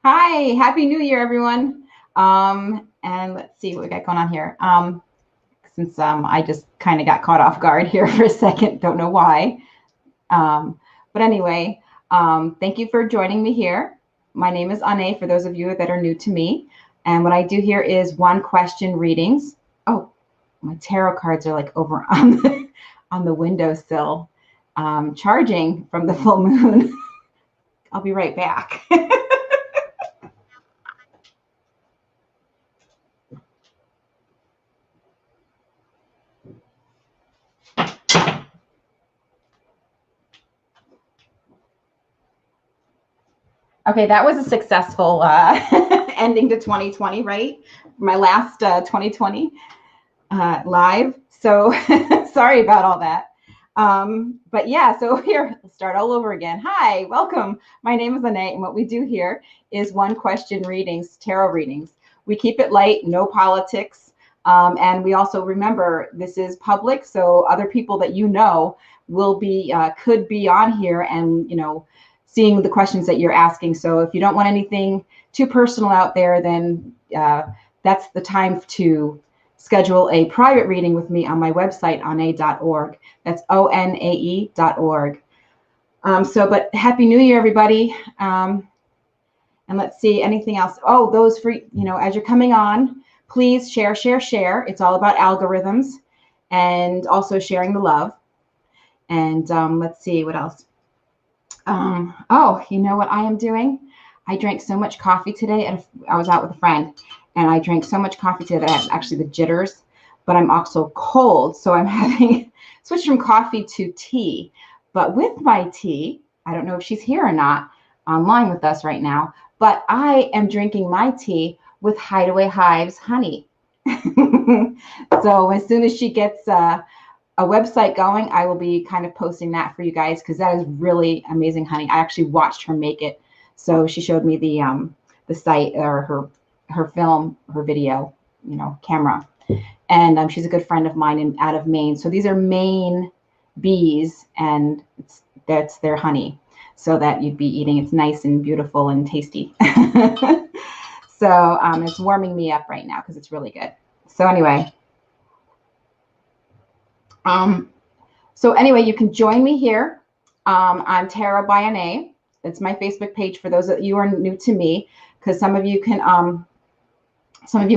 Hi, Happy New Year, everyone. And let's see what we got going on here. Since I just kind of got caught off guard here for a second, don't know why. But anyway, thank you for joining me here. My name is Onae, for those of you that are new to me. And what I do here is one question readings. Oh, my tarot cards are like over on on the windowsill, charging from the full moon. I'll be right back. Okay, that was a successful ending to 2020, right? My last 2020 live. So sorry about all that. But yeah, so here, let's start all over again. Hi, welcome. My name is Onae, and what we do here is one question readings, tarot readings. We keep it light, no politics. And we also remember this is public, so other people that you know will be, could be on here and, seeing the questions that you're asking. So if you don't want anything too personal out there, then that's the time to schedule a private reading with me on my website, onae.org. That's ONAE.org. But Happy New Year, everybody. And let's see, anything else? Oh, those for, as you're coming on, please share, share, share. It's all about algorithms and also sharing the love. And let's see, what else? Oh, you know what I am doing? I drank so much coffee today, and I was out with a friend, and I drank so much coffee today that I have actually the jitters, but I'm also cold, so I'm having switched from coffee to tea. But with my tea, I don't know if she's here or not online with us right now, but I am drinking my tea with Hideaway Hives honey. So as soon as she gets a website going, I will be kind of posting that for you guys, because that is really amazing honey. I actually watched her make it. So she showed me the site, or her film, her video, camera. And she's a good friend of mine out of Maine. So these are Maine bees, and that's their honey, so that you'd be eating. It's nice and beautiful and tasty. So it's warming me up right now because it's really good. So anyway. You can join me here on Tarot by Onae. It's my Facebook page for those of you who are new to me, because some of you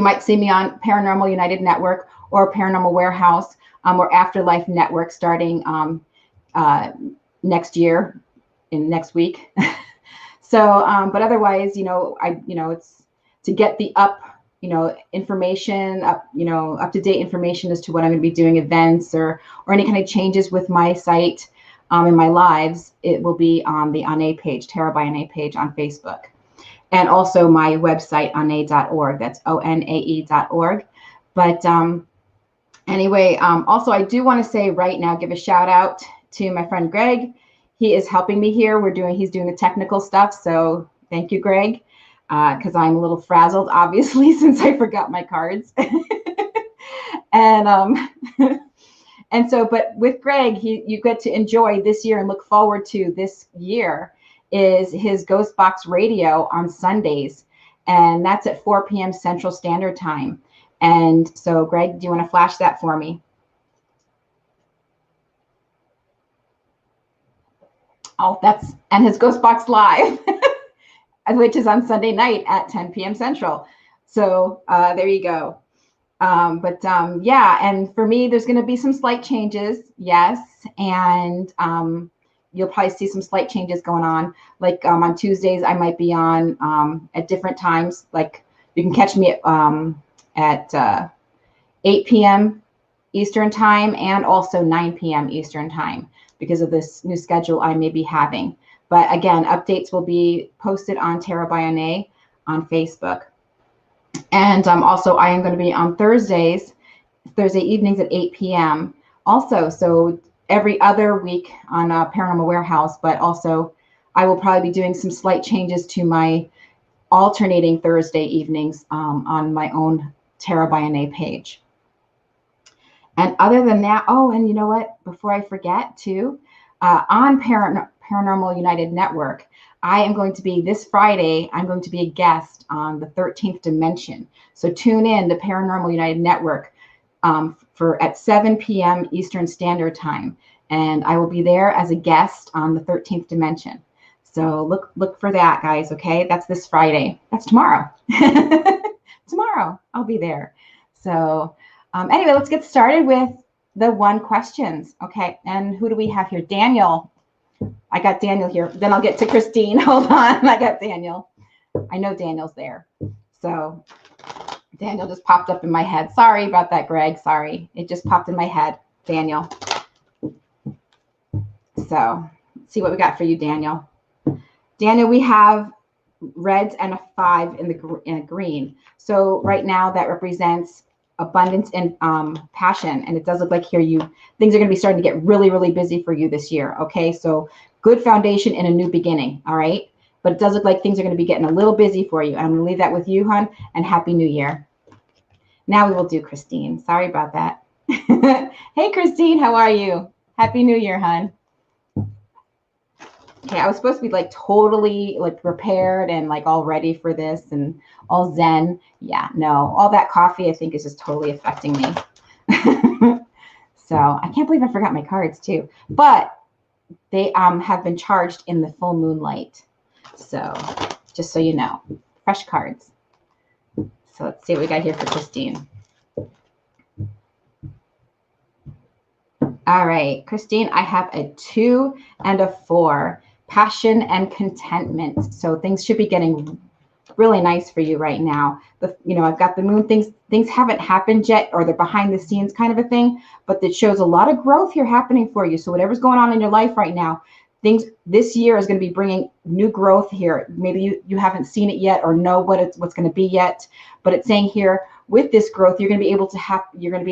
might see me on Paranormal United Network or Paranormal Warehouse or Afterlife Network starting next year, next week. So, but otherwise, it's to get the information up to date information as to what I'm going to be doing, events or any kind of changes with my site in my lives. It will be on the Onae page, Tarot by Onae page on Facebook, and also my website, onae.org. That's ONAE.org. But anyway, also I do want to say right now, give a shout out to my friend Greg. He is helping me here. He's doing the technical stuff. So thank you, Greg. Because I'm a little frazzled, obviously, since I forgot my cards. And but with Greg, you get to enjoy this year and look forward to this year is his Ghost Box Radio on Sundays, and that's at 4 p.m. Central Standard Time. And so, Greg, do you want to flash that for me? Oh, and his Ghost Box Live. Which is on Sunday night at 10 p.m. Central. So there you go. Yeah, and for me, there's going to be some slight changes, yes, and you'll probably see some slight changes going on. Like on Tuesdays, I might be on at different times. Like you can catch me at 8 p.m. Eastern Time and also 9 p.m. Eastern Time because of this new schedule I may be having. But again, updates will be posted on Tarot by Onae on Facebook. And also, I am going to be on Thursday evenings at 8 p.m. also. So every other week on Paranormal Warehouse, but also I will probably be doing some slight changes to my alternating Thursday evenings on my own Tarot by Onae page. And other than that, oh, and you know what? Before I forget too, on Paranormal United Network. I am going to be this Friday, I'm going to be a guest on the 13th Dimension. So tune in the Paranormal United Network for at 7 p.m. Eastern Standard Time. And I will be there as a guest on the 13th Dimension. So look for that, guys, okay? That's this Friday. That's tomorrow. Tomorrow, I'll be there. So anyway, let's get started with the 1 questions, okay? And who do we have here? Daniel. I got Daniel here. Then I'll get to Christine. Hold on. I got Daniel. I know Daniel's there. So Daniel just popped up in my head. Sorry about that, Greg. Sorry. It just popped in my head. Daniel. So let's see what we got for you, Daniel. Daniel, we have reds and a 5 in a green. So right now that represents abundance and passion. And it does look like here things are going to be starting to get really, really busy for you this year. Okay, so good foundation and a new beginning. All right, but it does look like things are going to be getting a little busy for you. I'm going to leave that with you, hon, and Happy New Year. Now we will do Christine. Sorry about that. Hey, Christine, how are you? Happy New Year, hon. Okay, I was supposed to be like totally like prepared and like all ready for this and all zen. Yeah, no, all that coffee I think is just totally affecting me. So I can't believe I forgot my cards too. But they have been charged in the full moonlight. So just so you know, fresh cards. So let's see what we got here for Christine. All right, Christine, I have a 2 and a 4. Passion and contentment. So things should be getting really nice for you right now. I've got the moon. Things haven't happened yet, or they're behind the scenes kind of a thing, but it shows a lot of growth here happening for you. So whatever's going on in your life right now, this year is going to be bringing new growth here. Maybe you haven't seen it yet or know what's going to be yet, but it's saying here with this growth, you're going to be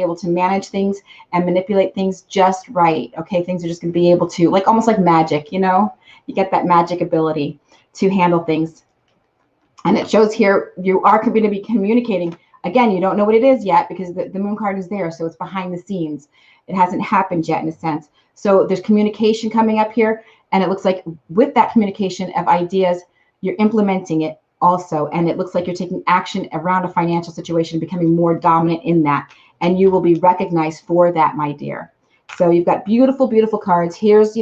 able to manage things and manipulate things just right. Okay, things are just going to be able to, like almost like magic, you get that magic ability to handle things. And it shows here you are going to be communicating. Again, you don't know what it is yet because the moon card is there. So it's behind the scenes. It hasn't happened yet in a sense. So there's communication coming up here. And it looks like with that communication of ideas, you're implementing it also. And it looks like you're taking action around a financial situation, becoming more dominant in that. And you will be recognized for that, my dear. So you've got beautiful, beautiful cards. Here's,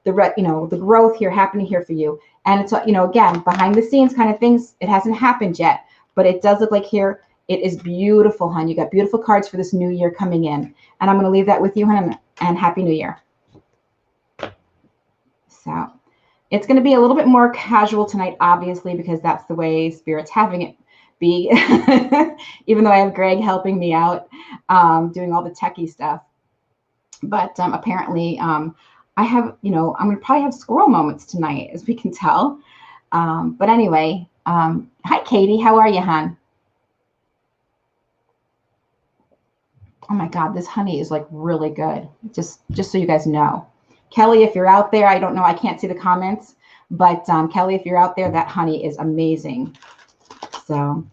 the growth here happening here for you. And it's, again, behind the scenes kind of things. It hasn't happened yet, but it does look like here it is beautiful, hon. You got beautiful cards for this new year coming in. And I'm going to leave that with you, hon, and Happy New Year. So it's going to be a little bit more casual tonight, obviously, because that's the way Spirit's having it be, even though I have Greg helping me out, doing all the techie stuff. But apparently, I have, I'm going to probably have squirrel moments tonight, as we can tell. But anyway, hi, Katie. How are you, hon? Oh, my God. This honey is, like, really good. Just so you guys know. Kelly, if you're out there, I don't know. I can't see the comments. But, Kelly, if you're out there, that honey is amazing. So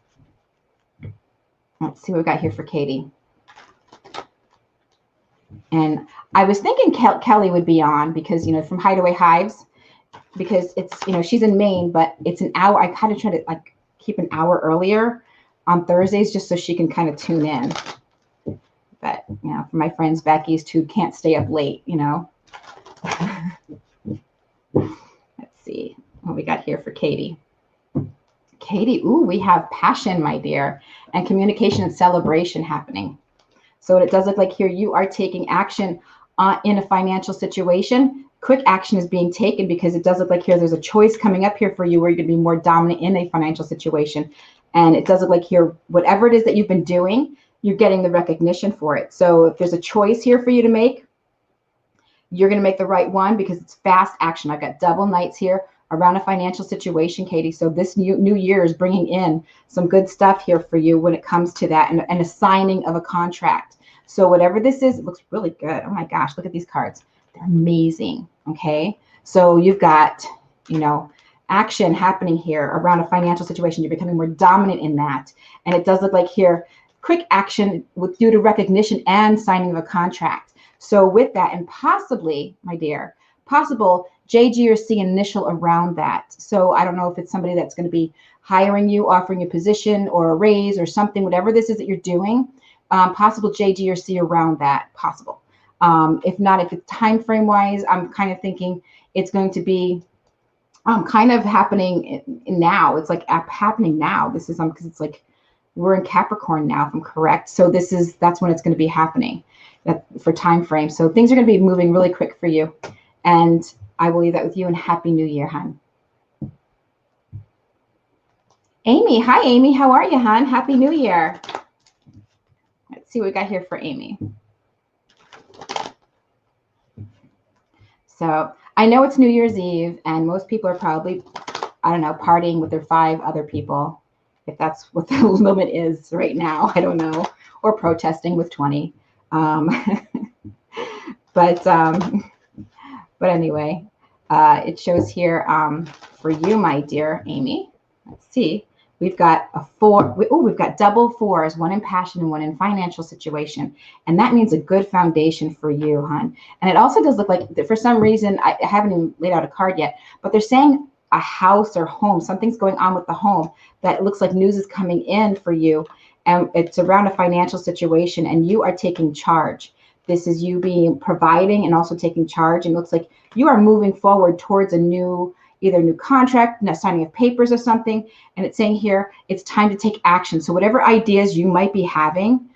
let's see what we got here for Katie. And I was thinking Kelly would be on because, from Hideaway Hives, because it's, she's in Maine, but it's an hour. I kind of try to like keep an hour earlier on Thursdays just so she can kind of tune in. But, for my friends Becky's who can't stay up late, Let's see what we got here for Katie. Katie, ooh, we have passion, my dear, and communication and celebration happening. So it does look like here you are taking action in a financial situation. Quick action is being taken because it does look like here there's a choice coming up here for you where you're going to be more dominant in a financial situation. And it does look like here, whatever it is that you've been doing, you're getting the recognition for it. So if there's a choice here for you to make, you're going to make the right one because it's fast action. I've got double knights here around a financial situation, Katie. So this new year is bringing in some good stuff here for you when it comes to that and a signing of a contract. So whatever this is, it looks really good. Oh my gosh, look at these cards. They're amazing. Okay. So you've got, action happening here around a financial situation. You're becoming more dominant in that. And it does look like here, quick action due to recognition and signing of a contract. So with that, and possibly, my dear, possible JG or C initial around that. So I don't know if it's somebody that's going to be hiring you, offering you a position or a raise or something, whatever this is that you're doing, possible JG or C around that, possible. If not, if it's time frame wise, I'm kind of thinking it's going to be kind of happening now. It's like happening now. This is because it's like we're in Capricorn now, if I'm correct. So that's when it's going to be happening for time frame. So things are going to be moving really quick for you. And I will leave that with you, and Happy New Year, hon. Amy, hi, Amy. How are you, hon? Happy New Year. Let's see what we got here for Amy. So I know it's New Year's Eve, and most people are probably, I don't know, partying with their 5 other people, if that's what the limit is right now. I don't know, or protesting with 20. But anyway, it shows here for you, my dear Amy. Let's see. We've got a 4. We've got double 4s, one in passion and one in financial situation. And that means a good foundation for you, hon. And it also does look like, for some reason, I haven't even laid out a card yet, but they're saying a house or home. Something's going on with the home that looks like news is coming in for you. And it's around a financial situation, and you are taking charge. This is you providing and also taking charge. And it looks like you are moving forward towards either a new contract, signing of papers or something. And it's saying here, it's time to take action. So whatever ideas you might be having,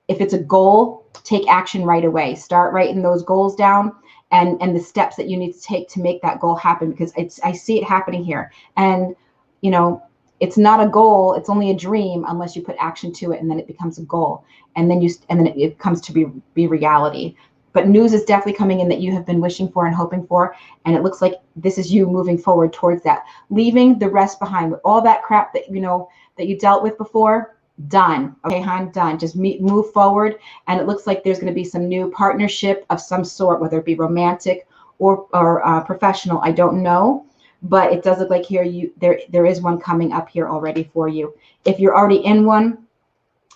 if it's a goal, take action right away. Start writing those goals down and the steps that you need to take to make that goal happen, because I see it happening here. And, you know, it's not a goal, it's only a dream unless you put action to it, and then it becomes a goal. And then it comes to be reality. But news is definitely coming in that you have been wishing for and hoping for. And it looks like this is you moving forward towards that, leaving the rest behind with all that crap that, that you dealt with before. Done. Okay, hon, done. Just move forward. And it looks like there's going to be some new partnership of some sort, whether it be romantic or professional. I don't know, but it does look like here there is one coming up here already for you. If you're already in one,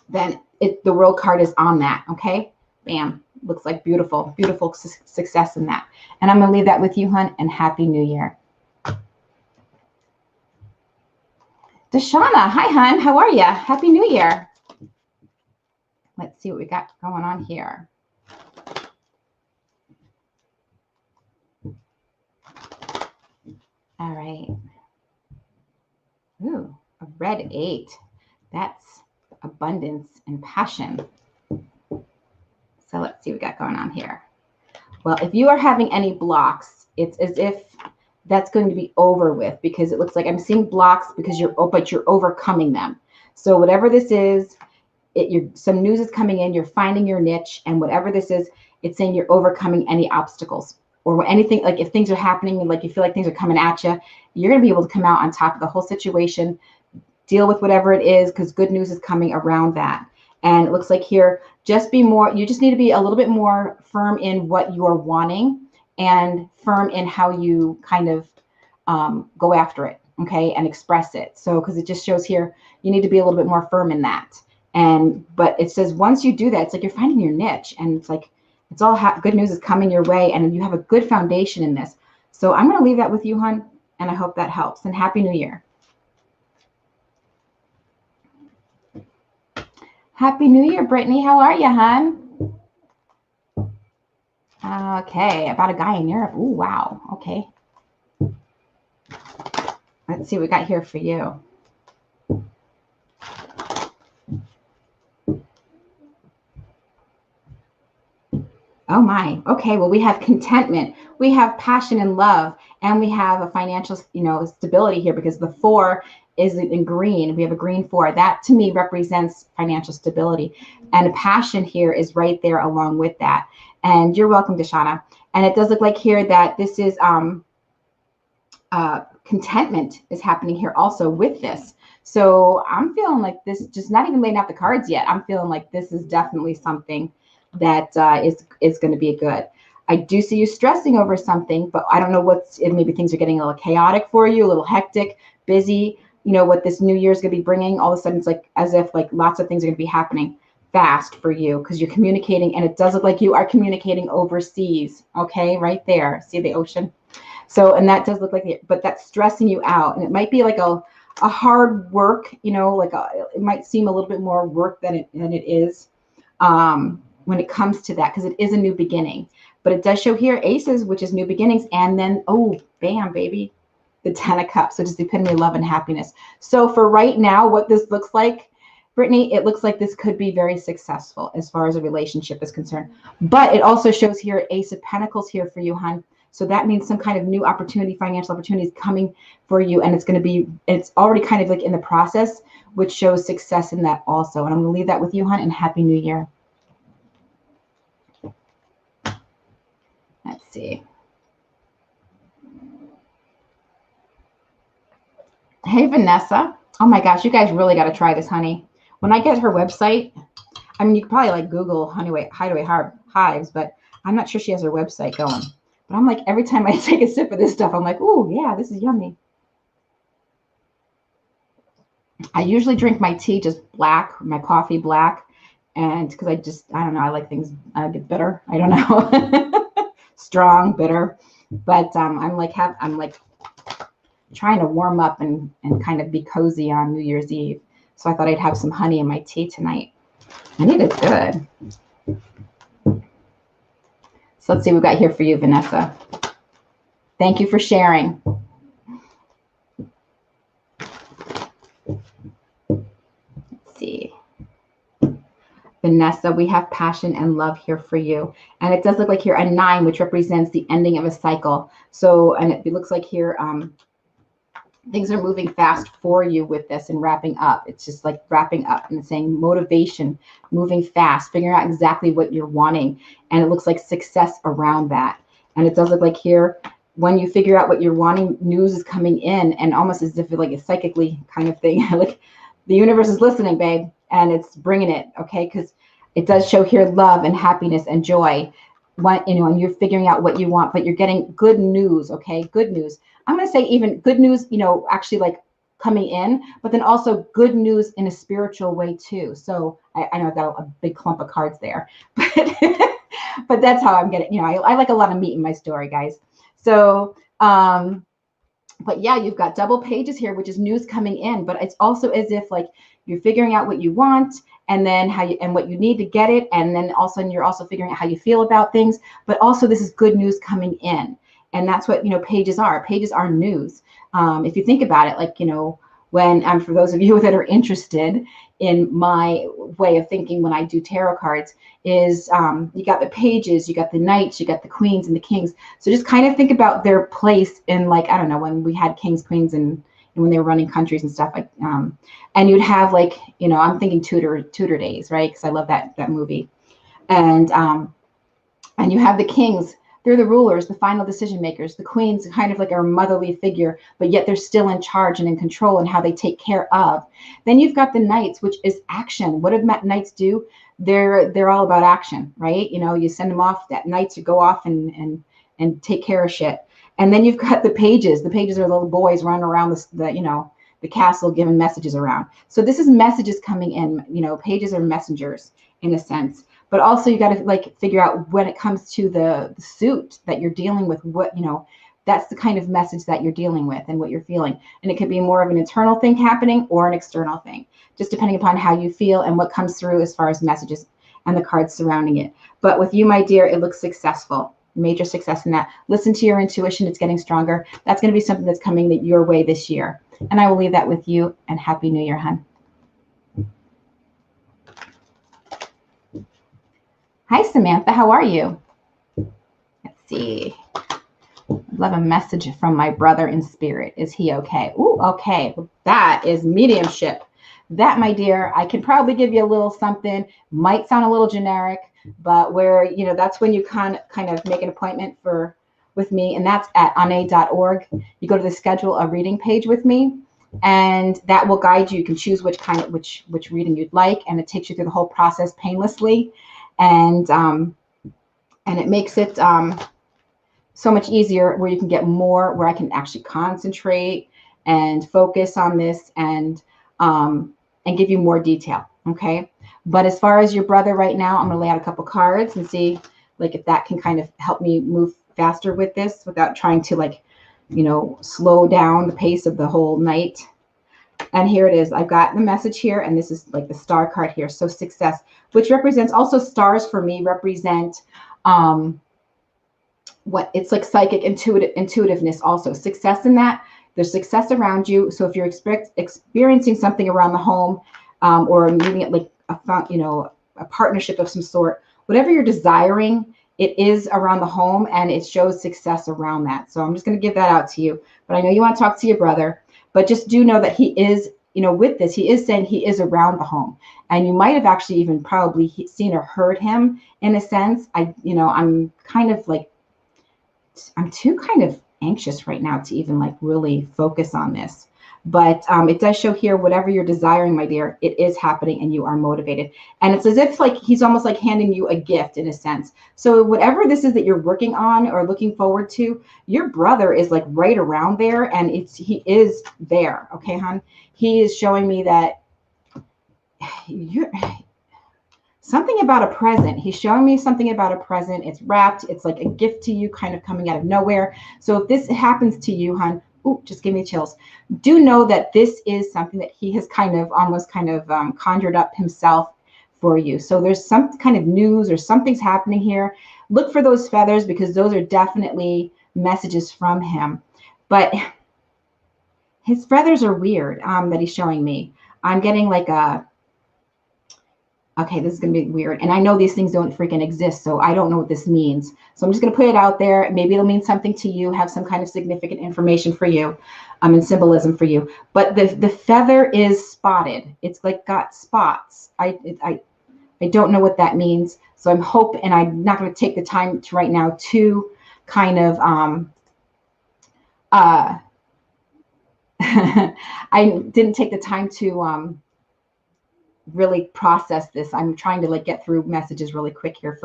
then the World card is on that. Okay, bam. Looks like beautiful, beautiful success in that. And I'm going to leave that with you, hon, and Happy New Year. Deshauna, hi, hon. How are you? Happy New Year. Let's see what we got going on here. All right. Ooh, a red 8. That's abundance and passion. So let's see what we got going on here. Well, if you are having any blocks, it's as if that's going to be over with, because it looks like I'm seeing blocks because you're overcoming them. So whatever this is, some news is coming in, you're finding your niche, and whatever this is, it's saying you're overcoming any obstacles or anything. Like if things are happening and like you feel like things are coming at you, you're going to be able to come out on top of the whole situation, deal with whatever it is, because good news is coming around that. And it looks like here, you just need to be a little bit more firm in what you are wanting and firm in how you kind of go after it, okay, and express it. So, because it just shows here, you need to be a little bit more firm in that. But it says once you do that, it's like you're finding your niche, and it's like it's all good news is coming your way, and you have a good foundation in this. So I'm going to leave that with you, hon, and I hope that helps. And Happy New Year. Happy New Year, Brittany. How are you, hon? Okay, about a guy in Europe. Ooh, wow. Okay. Let's see what we got here for you. Oh my. Okay, well, we have contentment. We have passion and love, and we have a financial, stability here, because the 4 is in green. We have a green 4. That to me represents financial stability, and a passion here is right there along with that. And you're welcome, Deshauna. And it does look like here that this is contentment is happening here also with this. So I'm feeling like this, just not even laying out the cards yet, I'm feeling like this is definitely something that is going to be good. I do see you stressing over something, but I don't know maybe things are getting a little chaotic for you, a little hectic, busy. What this new year is going to be bringing. All of a sudden, it's like as if like lots of things are going to be happening fast for you, because you're communicating, and it does look like you are communicating overseas. Okay, right there. See the ocean? So, and that does look like it, but that's stressing you out. And it might be like a hard work, you know, like it might seem a little bit more work than it is when it comes to that, because it is a new beginning. But it does show here aces, which is new beginnings. And then, oh, bam, baby, the 10 of cups, which is the epitome of love and happiness. So for right now, what this looks like, Brittany, it looks like this could be very successful as far as a relationship is concerned. But it also shows here Ace of Pentacles here for you, hon. So that means some kind of new opportunity, financial opportunity is coming for you. And it's already kind of like in the process, which shows success in that also. And I'm going to leave that with you, hon, and Happy New Year. Let's see. Hey, Vanessa. Oh my gosh, you guys really got to try this, honey. When I get her website, I mean, you could probably like Google Hideaway Hives, but I'm not sure she has her website going. But I'm like, every time I take a sip of this stuff, I'm like, oh yeah, this is yummy. I usually drink my tea just black, my coffee black. And because I don't know, I like things a bit bitter. I don't know. Strong, bitter. But I'm like trying to warm up and kind of be cozy on New Year's Eve. So I thought I'd have some honey in my tea tonight. And it is good. So let's see what we've got here for you, Vanessa. Thank you for sharing. Let's see. Vanessa, we have passion and love here for you. And it does look like here a 9, which represents the ending of a cycle. So, and it looks like here, things are moving fast for you with this and wrapping up. It's just like wrapping up and it's saying motivation, moving fast, figuring out exactly what you're wanting. And it looks like success around that. And it does look like here, when you figure out what you're wanting, news is coming in and almost as if like a psychically kind of thing. Like the universe is listening, babe, and it's bringing it, okay? Because it does show here love and happiness and joy. And you're figuring out what you want, but you're getting good news, okay? Good news. I'm going to say even good news, actually like coming in, but then also good news in a spiritual way too. So I know I've got a big clump of cards there, but that's how I'm getting, I like a lot of meat in my story, guys. So, but yeah, you've got double pages here, which is news coming in, but it's also as if like you're figuring out what you want and then and what you need to get it. And then also you're also figuring out how you feel about things, but also this is good news coming in. And that's what, pages are. Pages are news. If you think about it, like, when, for those of you that are interested in my way of thinking when I do tarot cards, is you got the pages, you got the knights, you got the queens and the kings. So just kind of think about their place in, like, I don't know, when we had kings, queens, and when they were running countries and stuff, like, and you'd have like, I'm thinking Tudor days, right? Because I love that movie. And you have the kings. They're the rulers, the final decision makers. The queens kind of like a motherly figure, but yet they're still in charge and in control in how they take care of. Then you've got the knights, which is action. What do knights do? They're all about action, right? You send them off at night to go off and take care of shit. And then you've got the pages. The pages are little boys running around the castle giving messages around. So this is messages coming in. Pages are messengers in a sense. But also you got to like figure out when it comes to the suit that you're dealing with, what, that's the kind of message that you're dealing with and what you're feeling. And it could be more of an internal thing happening or an external thing, just depending upon how you feel and what comes through as far as messages and the cards surrounding it. But with you, my dear, it looks successful. Major success in that. Listen to your intuition. It's getting stronger. That's going to be something that's coming your way this year. And I will leave that with you, and Happy New Year, hon. Hi, Samantha. How are you? Let's see. Love a message from my brother in spirit. Is he okay? Ooh, okay. That is mediumship. That, my dear, I can probably give you a little something. Might sound a little generic, but where, that's when you kind of make an appointment with me, and that's at onae.org. You go to the schedule a reading page with me, and that will guide you. You can choose which reading you'd like, and it takes you through the whole process painlessly. And it makes it so much easier where you can get more, where I can actually concentrate and focus on this and give you more detail. Okay. But as far as your brother right now, I'm going to lay out a couple cards and see like if that can kind of help me move faster with this without trying to like slow down the pace of the whole night. And here it is. I've got the message here, and this is like the star card here. So success, which represents also stars for me, represent what it's like psychic intuitiveness also. Success in that. There's success around you. So if you're experiencing something around the home, or maybe like a partnership of some sort, whatever you're desiring, it is around the home, and it shows success around that. So I'm just going to give that out to you. But I know you want to talk to your brother, but just do know that he is, with this, he is saying he is around the home, and you might have actually even probably seen or heard him in a sense. I'm kind of like, I'm too kind of anxious right now to even like really focus on this. But it does show here, whatever you're desiring, my dear, it is happening and you are motivated. And it's as if like he's almost like handing you a gift in a sense. So whatever this is that you're working on or looking forward to, your brother is like right around there, and he is there. Okay, hon? He is showing me that you're something about a present. He's showing me something about a present. It's wrapped. It's like a gift to you, kind of coming out of nowhere. So if this happens to you, hon, ooh, just give me chills. Do know that this is something that he has almost conjured up himself for you. So there's some kind of news or something's happening here. Look for those feathers, because those are definitely messages from him. But his feathers are weird that he's showing me. I'm getting like okay, this is going to be weird. And I know these things don't freaking exist, so I don't know what this means. So I'm just going to put it out there. Maybe it'll mean something to you, have some kind of significant information for you, and symbolism for you. But the feather is spotted. It's like got spots. I don't know what that means. So I'm hoping, and I'm not going to take the time to right now to kind of, I didn't take the time to, really process this. I'm trying to like get through messages really quick here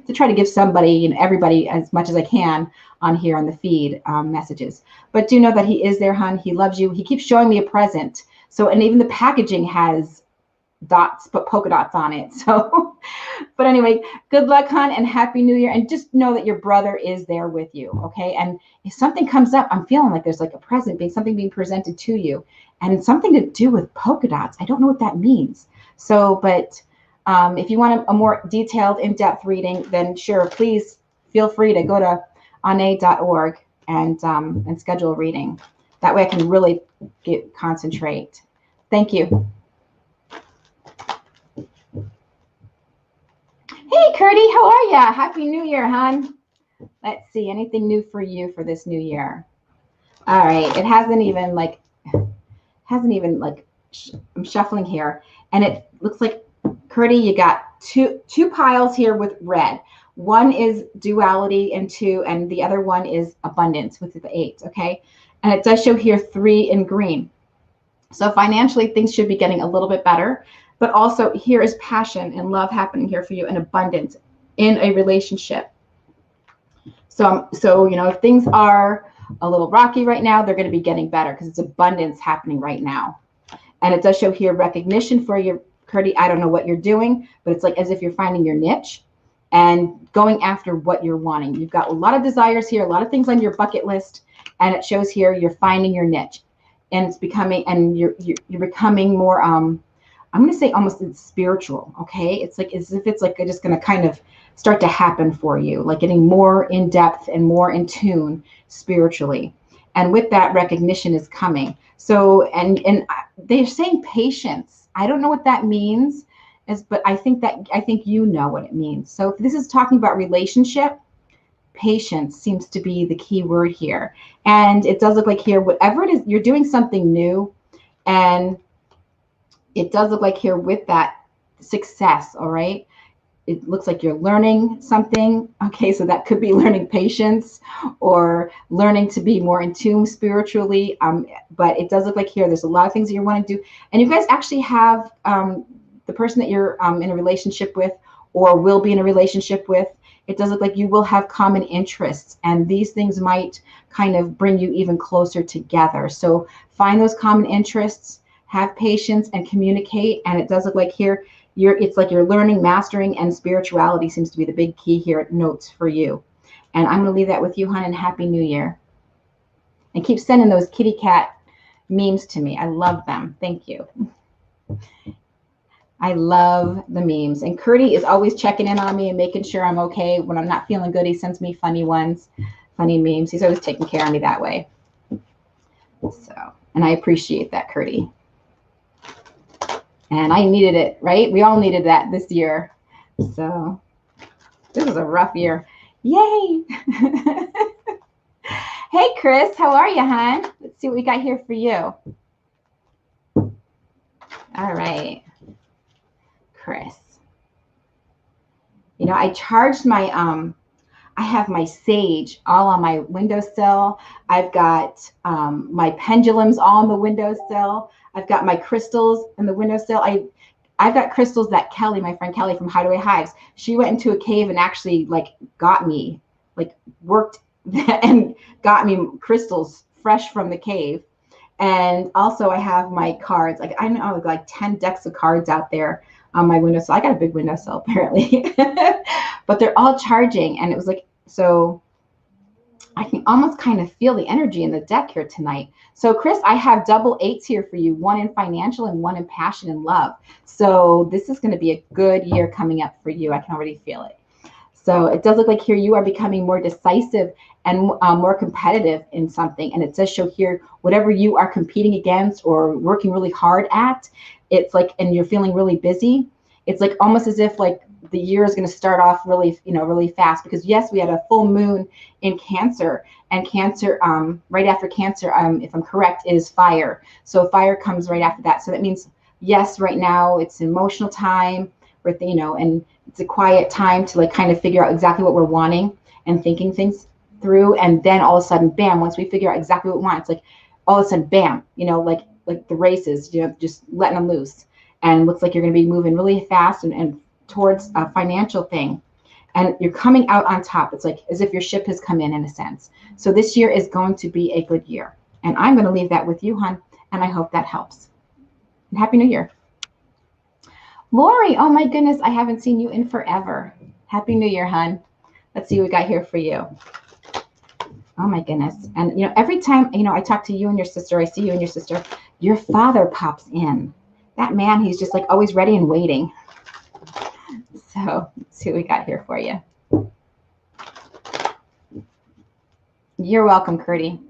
to try to give somebody, everybody, as much as I can on here on the feed, messages. But do know that he is there, hon. He loves you. He keeps showing me a present. So, and even the packaging has dots, but polka dots on it. So, but anyway, good luck, hon, and Happy New Year. And just know that your brother is there with you. Okay. And if something comes up, I'm feeling like there's like a present something being presented to you, and it's something to do with polka dots. I don't know what that means. So, but if you want a more detailed, in-depth reading, then sure, please feel free to go to onae.org and schedule a reading. That way I can really concentrate. Thank you. Hey, Curdy, how are ya? Happy New Year, hon. Let's see, anything new for you for this new year? All right, it hasn't even like, I'm shuffling here, and it looks like, Curdy, you got two piles here with red. One is duality and the other one is abundance with the 8, okay? And it does show here 3 in green. So financially, things should be getting a little bit better, but also here is passion and love happening here for you, and abundance in a relationship. So if things are a little rocky right now, they're going to be getting better because it's abundance happening right now. And it does show here recognition for you, Curdy. I don't know what you're doing, but it's like as if you're finding your niche and going after what you're wanting. You've got a lot of desires here, a lot of things on your bucket list, and it shows here you're finding your niche, and it's becoming, and you're becoming more, I'm going to say almost spiritual. Okay. It's like as if it's like just going to kind of start to happen for you, like getting more in depth and more in tune spiritually. And with that, recognition is coming. So, and they're saying patience. I don't know what that means, but I think you know what it means. So if this is talking about relationship, patience seems to be the key word here. And it does look like here, whatever it is, you're doing something new, and it does look like here with that success. All right. It looks like you're learning something. Okay, so that could be learning patience or learning to be more in tune spiritually. But it does look like here there's a lot of things that you want to do. And you guys actually have the person that you're in a relationship with or will be in a relationship with. It does look like you will have common interests, and these things might kind of bring you even closer together. So find those common interests, have patience, and communicate. And it does look like here, it's like you're learning, mastering, and spirituality seems to be the big key here at notes for you. And I'm going to leave that with you, hon, and Happy New Year. And keep sending those kitty cat memes to me. I love them. Thank you. I love the memes. And Curdy is always checking in on me and making sure I'm okay. When I'm not feeling good, he sends me funny ones, funny memes. He's always taking care of me that way. So, and I appreciate that, Curdy. And I needed it, right? We all needed that this year. So this was a rough year. Yay. Hey, Chris, how are you, hon? Let's see what we got here for you. All right. Chris. You know, I charged my, I have my sage all on my windowsill. I've got my pendulums all on the windowsill. I've got my crystals in the windowsill. I've got crystals that Kelly, my friend Kelly from Hideaway Hives, she went into a cave and actually like got me, like worked and got me crystals fresh from the cave. And also I have my cards. Like I know like 10 decks of cards out there on my windowsill. I got a big windowsill apparently, but they're all charging. And it was like, so I can almost kind of feel the energy in the deck here tonight. So Chris, I have double 8s here for you, 1 in financial and 1 in passion and love. So this is going to be a good year coming up for you. I can already feel it. So it does look like here you are becoming more decisive and more competitive in something. And it does show here, whatever you are competing against or working really hard at, it's like, and you're feeling really busy. It's like almost as if like the year is going to start off really, you know, really fast, because yes, we had a full moon in Cancer, and Cancer, right after Cancer, if I'm correct, is fire. So fire comes right after that. So that means, yes, right now it's emotional time, with, you know, and it's a quiet time to like kind of figure out exactly what we're wanting and thinking things through. And then all of a sudden, bam, once we figure out exactly what we want, it's like all of a sudden, bam, you know, like the races, you know, just letting them loose. And looks like you're going to be moving really fast and towards a financial thing. And you're coming out on top. It's like as if your ship has come in a sense. So this year is going to be a good year. And I'm going to leave that with you, hon. And I hope that helps. And Happy New Year. Lori, oh my goodness, I haven't seen you in forever. Happy New Year, hon. Let's see what we got here for you. Oh my goodness. And, you know, every time, you know, I talk to you and your sister, I see you and your sister, your father pops in. That man, he's just like always ready and waiting. So let's see what we got here for you. You're welcome, Curdy.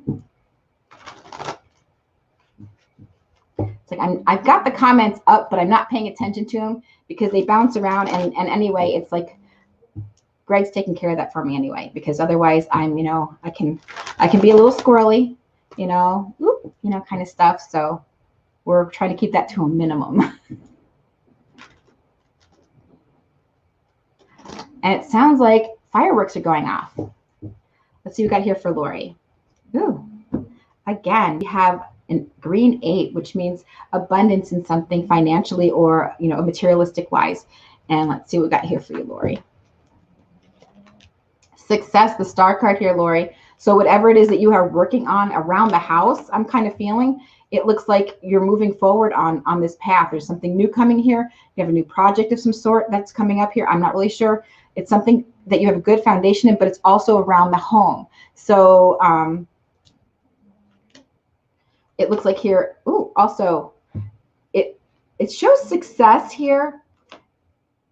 It's like I've got the comments up, but I'm not paying attention to them because they bounce around. And anyway, it's like Greg's taking care of that for me anyway, because otherwise I'm, you know, I can be a little squirrely, you know, kind of stuff. So we're trying to keep that to a minimum. And it sounds like fireworks are going off. Let's see what we got here for Lori. Ooh, again, we have a green 8, which means abundance in something financially or, you know, materialistic wise. And let's see what we got here for you, Lori. Success, the star card here, Lori. So whatever it is that you are working on around the house, I'm kind of feeling, it looks like you're moving forward on this path. There's something new coming here. You have a new project of some sort that's coming up here. I'm not really sure. It's something that you have a good foundation in, but it's also around the home. So it looks like here, ooh, also it shows success here,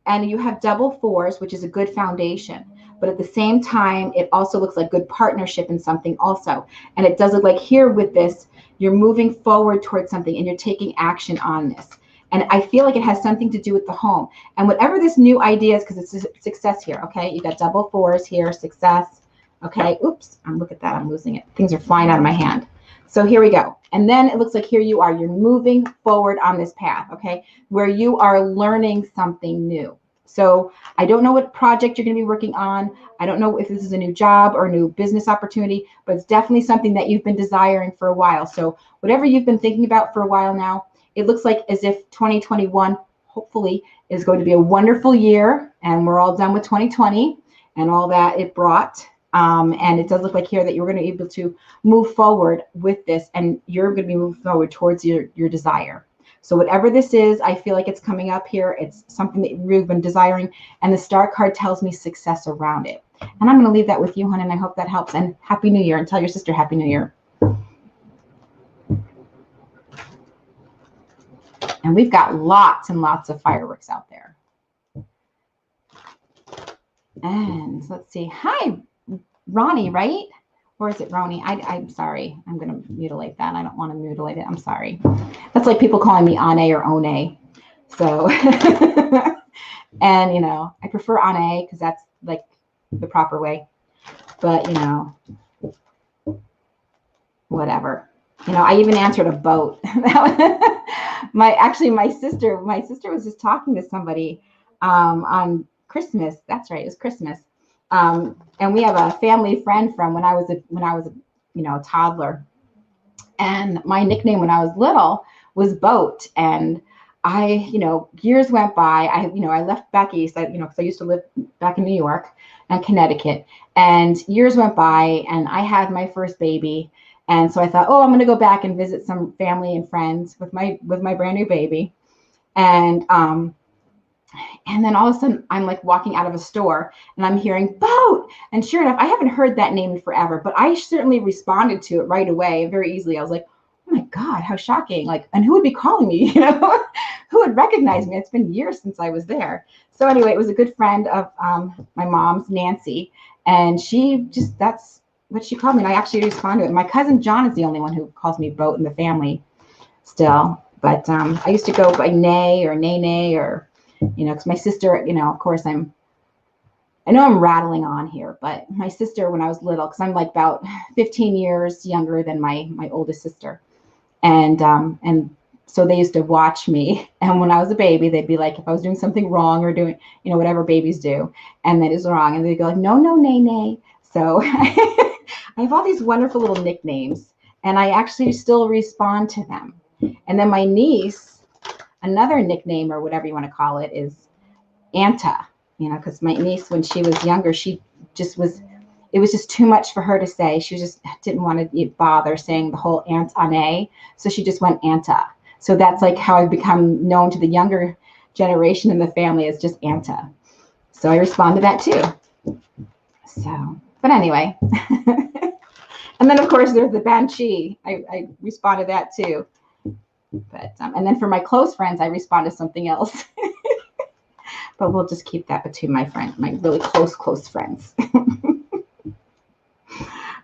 and you have double 4s, which is a good foundation. But at the same time, it also looks like good partnership in something also. And it does look like here with this, you're moving forward towards something and you're taking action on this. And I feel like it has something to do with the home. And whatever this new idea is, because it's a success here, okay? You got double 4s here, success, okay? Oops, look at that, I'm losing it. Things are flying out of my hand. So here we go. And then it looks like here you are, you're moving forward on this path, okay? Where you are learning something new. So I don't know what project you're going to be working on. I don't know if this is a new job or a new business opportunity, but it's definitely something that you've been desiring for a while. So whatever you've been thinking about for a while now, it looks like as if 2021 hopefully is going to be a wonderful year, and we're all done with 2020 and all that it brought. And it does look like here that you're going to be able to move forward with this, and you're going to be moving forward towards your desire. So whatever this is, I feel like it's coming up here. It's something that you've been desiring, and the star card tells me success around it. And I'm going to leave that with you, hon, and I hope that helps. And Happy New Year, and tell your sister Happy New Year. And we've got lots and lots of fireworks out there. And let's see. Hi, Ronnie, right? Or is it Roni? I'm sorry. I'm going to mutilate that. I don't want to mutilate it. I'm sorry. That's like people calling me Onae or Onae. So, and, you know, I prefer Onae because that's like the proper way. But, you know, whatever. You know, I even answered a boat. My sister was just talking to somebody on Christmas. That's right. It was Christmas. And we have a family friend from when I was a toddler, and my nickname when I was little was Boat. And I, years went by. I left back east. Because I used to live back in New York and Connecticut, and years went by, and I had my first baby, and so I thought, oh, I'm going to go back and visit some family and friends with my brand new baby, and then all of a sudden, I'm like walking out of a store and I'm hearing Boat. And sure enough, I haven't heard that name in forever, but I certainly responded to it right away, very easily. I was like, oh my God, how shocking. Like, and who would be calling me? Who would recognize me? It's been years since I was there. So anyway, it was a good friend of my mom's, Nancy. And that's what she called me. And I actually responded to it. My cousin John is the only one who calls me Boat in the family still. But I used to go by Nay or Nene or, because my sister, of course I know I'm rattling on here, but my sister, when I was little, because I'm like about 15 years younger than my oldest sister. And so they used to watch me. And when I was a baby, they'd be like, if I was doing something wrong or doing, whatever babies do, and that is wrong. And they'd go like, no, Nene. So I have all these wonderful little nicknames, and I actually still respond to them. And then my niece, another nickname or whatever you want to call it is Anta, because my niece, when she was younger, it was just too much for her to say. She just didn't want to bother saying the whole Aunt Onae. So she just went Anta. So that's like how I've become known to the younger generation in the family as just Anta. So I respond to that too. So, but anyway. And then of course there's the Banshee. I respond to that too. But and then for my close friends, I respond to something else. But we'll just keep that between my really close friends.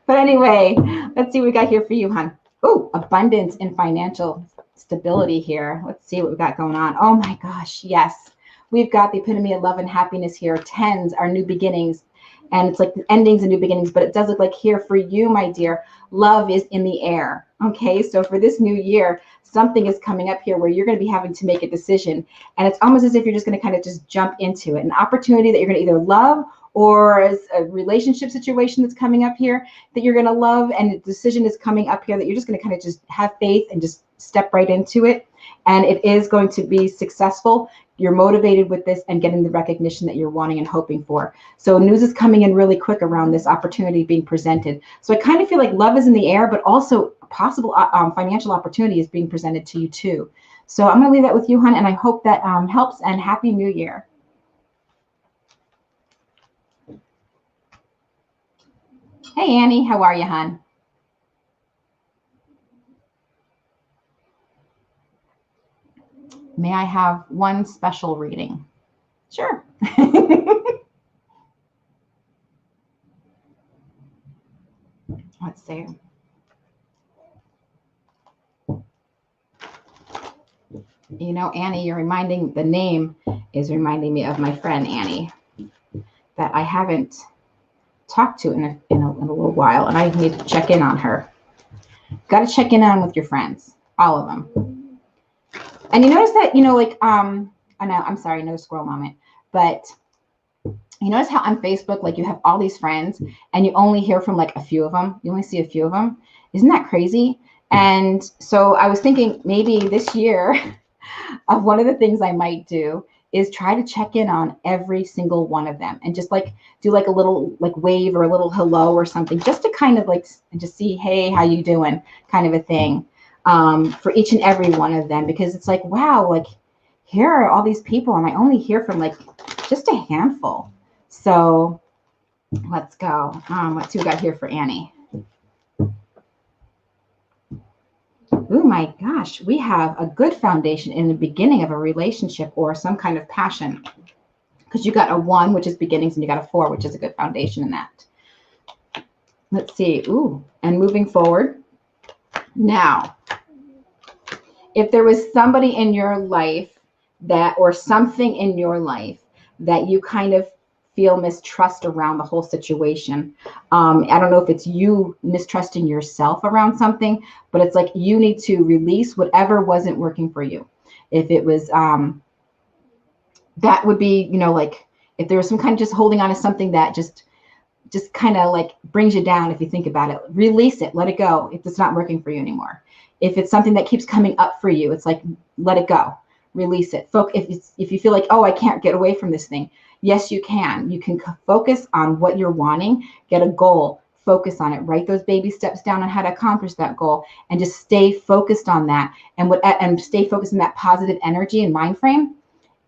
But anyway, let's see what we got here for you, hon. Oh, abundance and financial stability here. Let's see what we've got going on. Oh my gosh, yes. We've got the epitome of love and happiness here. Tens are new beginnings. And it's like the endings and new beginnings, but it does look like here for you, my dear, love is in the air. Okay, so for this new year, something is coming up here where you're going to be having to make a decision. And it's almost as if you're just going to kind of just jump into it. An opportunity that you're going to either love, or as a relationship situation that's coming up here that you're going to love, and a decision is coming up here that you're just going to kind of just have faith and just step right into it. And it is going to be successful. You're motivated with this and getting the recognition that you're wanting and hoping for. So news is coming in really quick around this opportunity being presented. So I kind of feel like love is in the air, but also possible financial opportunity is being presented to you too. So I'm going to leave that with you, hon, and I hope that helps, and Happy New Year. Hey, Annie, how are you, hon? May I have one special reading? Sure. Let's see. Annie, the name is reminding me of my friend Annie that I haven't talked to in a little while, and I need to check in on her. Got to check in on with your friends, all of them. And you notice that, I know, I'm sorry, another squirrel moment, but you notice how on Facebook, like you have all these friends and you only hear from like a few of them. You only see a few of them. Isn't that crazy? And so I was thinking maybe this year of one of the things I might do is try to check in on every single one of them and just like do like a little like wave or a little hello or something, just to kind of like just see, hey, how you doing, kind of a thing, for each and every one of them, because it's like, wow, like here are all these people and I only hear from like just a handful. So let's go. Let's see what we got here for Annie. Oh my gosh, we have a good foundation in the beginning of a relationship or some kind of passion. Because you got a 1, which is beginnings, and you got a 4, which is a good foundation in that. Let's see. Ooh, and moving forward. Now, if there was somebody in your life that, or something in your life that you kind of feel mistrust around the whole situation. I don't know if it's you mistrusting yourself around something, but it's like you need to release whatever wasn't working for you. If it was, that would be, like if there was some kind of just holding on to something that just kind of like brings you down. If you think about it, release it, let it go. If it's not working for you anymore. If it's something that keeps coming up for you, it's like, let it go, release it. If you feel like, oh, I can't get away from this thing. Yes, you can. You can focus on what you're wanting, get a goal, focus on it, write those baby steps down on how to accomplish that goal, and just stay focused on that, and stay focused on that positive energy and mind frame,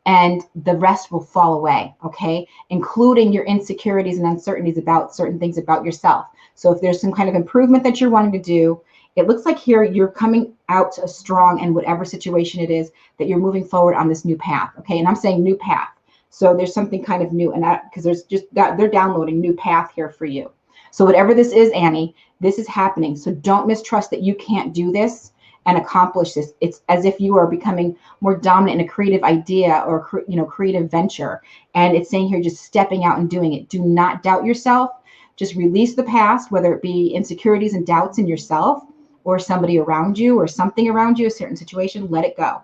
and the rest will fall away, okay? Including your insecurities and uncertainties about certain things about yourself. So if there's some kind of improvement that you're wanting to do, it looks like here you're coming out strong in whatever situation it is that you're moving forward on this new path, okay? And I'm saying new path. So there's something kind of new, and because there's just that they're downloading new path here for you. So whatever this is, Annie, this is happening. So don't mistrust that you can't do this and accomplish this. It's as if you are becoming more dominant in a creative idea or creative venture. And it's saying here, just stepping out and doing it. Do not doubt yourself. Just release the past, whether it be insecurities and doubts in yourself or somebody around you or something around you, a certain situation. Let it go.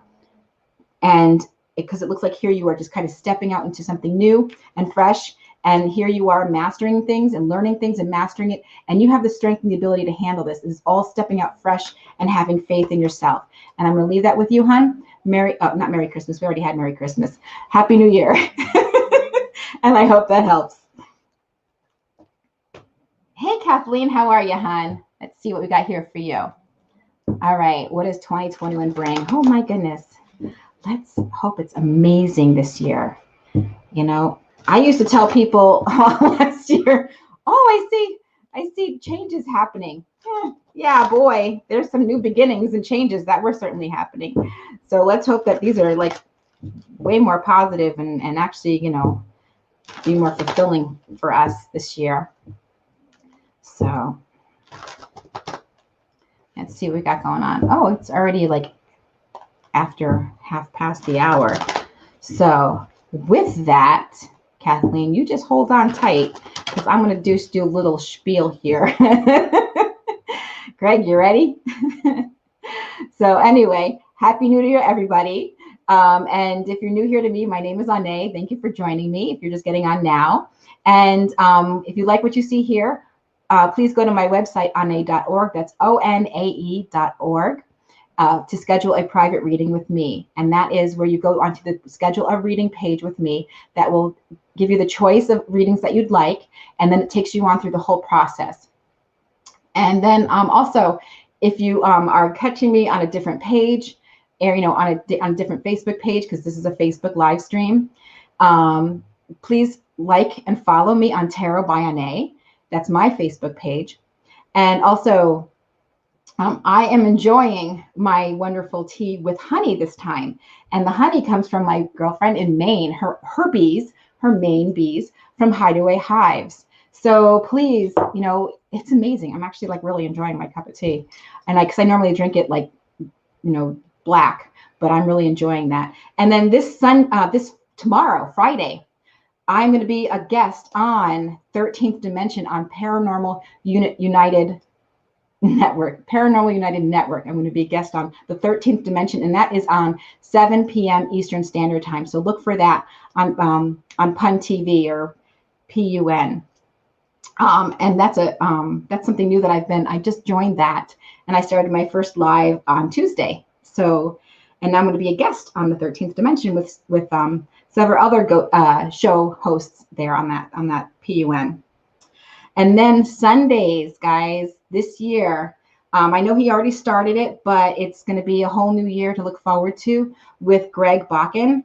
And because it looks like here you are just kind of stepping out into something new and fresh. And here you are mastering things and learning things and mastering it. And you have the strength and the ability to handle this. It's all stepping out fresh and having faith in yourself. And I'm going to leave that with you, hon. Not Merry Christmas. We already had Merry Christmas. Happy New Year. And I hope that helps. Hey, Kathleen, how are you, hon? Let's see what we got here for you. All right. What does 2021 bring? Oh, my goodness. Let's hope it's amazing this year. I used to tell people last year, oh, I see changes happening. Yeah, boy, there's some new beginnings and changes that were certainly happening. So let's hope that these are like way more positive and actually, be more fulfilling for us this year. So let's see what we got going on. Oh, it's already like after 1/2 So with that, Kathleen, you just hold on tight because I'm going to do a little spiel here. Greg, you ready? So anyway, Happy New Year, everybody. And if you're new here to me, my name is Onae. Thank you for joining me if you're just getting on now. And if you like what you see here, please go to my website, onae.org. That's onae.org. To schedule a private reading with me. And that is where you go onto the schedule a reading page with me that will give you the choice of readings that you'd like. And then it takes you on through the whole process. And then also, if you are catching me on a different page, or on a different Facebook page, because this is a Facebook live stream, please like and follow me on Tarot by Onae. That's my Facebook page. And also, I am enjoying my wonderful tea with honey this time. And the honey comes from my girlfriend in Maine, her bees, her Maine bees from Hideaway Hives. So please, it's amazing. I'm actually like really enjoying my cup of tea. And because I normally drink it like, black, but I'm really enjoying that. And then this tomorrow, Friday, I'm going to be a guest on 13th Dimension on Paranormal United Network. I'm going to be a guest on the 13th Dimension, and that is on 7 p.m. Eastern Standard Time. So look for that on Pun TV or PUN. And that's something new that I just joined that, and I started my first live on Tuesday. So, and I'm going to be a guest on the 13th Dimension with several other show hosts there on that PUN. And then Sundays, guys, this year, I know he already started it, but it's going to be a whole new year to look forward to with Greg Bakken.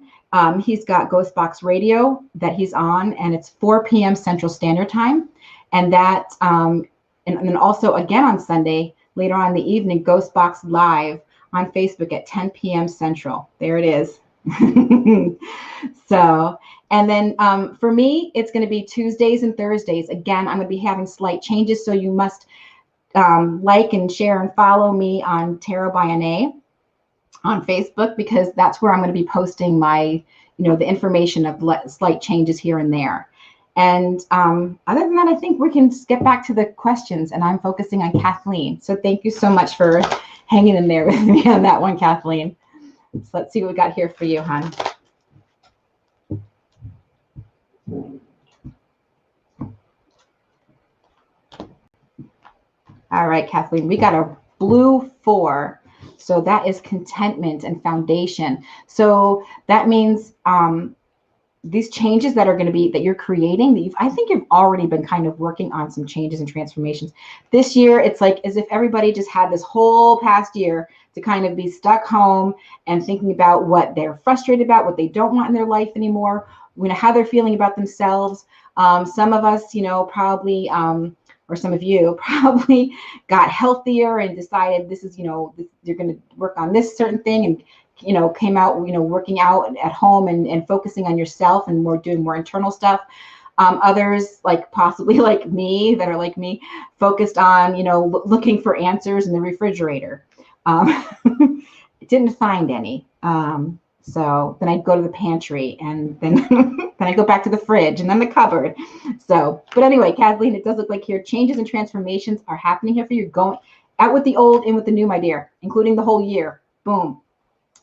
He's got Ghost Box Radio that he's on, and it's 4 p.m. Central Standard Time. And that, and then also again on Sunday, later on in the evening, Ghost Box Live on Facebook at 10 p.m. Central. There it is. So, and then for me, it's going to be Tuesdays and Thursdays. Again, I'm going to be having slight changes, so you must like and share and follow me on Tarot by Onae on Facebook, because that's where I'm going to be posting my, the information of slight changes here and there. And other than that, I think we can get back to the questions, and I'm focusing on Kathleen. So thank you so much for hanging in there with me on that one, Kathleen. So let's see what we got here for you, hon. All right, Kathleen, we got a blue 4. So that is contentment and foundation. So that means these changes that are going to be, that you're creating, that I think you've already been kind of working on some changes and transformations. This year, it's like as if everybody just had this whole past year to kind of be stuck home and thinking about what they're frustrated about, what they don't want in their life anymore, how they're feeling about themselves. Some of us, probably, or some of you probably got healthier and decided this is, you're going to work on this certain thing, and came out, working out at home and focusing on yourself and doing more internal stuff. Others, like possibly like me, that are like me, focused on, looking for answers in the refrigerator. Didn't find any. So then I'd go to the pantry, and then then I go back to the fridge, and then the cupboard. So, but anyway, Kathleen, it does look like here changes and transformations are happening here for you. Going out with the old, in with the new, my dear, including the whole year. Boom.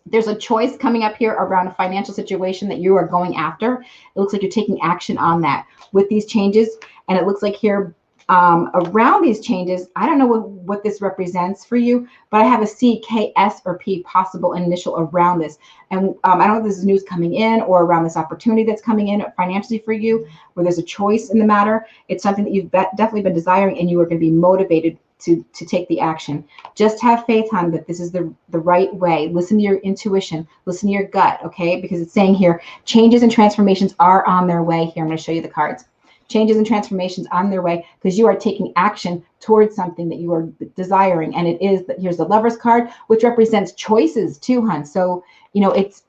There's a choice coming up here around a financial situation that you are going after. It looks like you're taking action on that with these changes. And it looks like here around these changes, I don't know what this represents for you, but I have a C, K, S, or P possible initial around this. And I don't know if this is news coming in or around this opportunity that's coming in financially for you, where there's a choice in the matter. It's something that you've definitely been desiring, and you are going to be motivated to take the action. Just have faith, hon, that this is the right way. Listen to your intuition, listen to your gut, okay? Because it's saying here, changes and transformations are on their way here. I'm going to show you the cards. Changes and transformations on their way, because you are taking action towards something that you are desiring. And it is, here's the Lover's card, which represents choices too, hon. So, it's,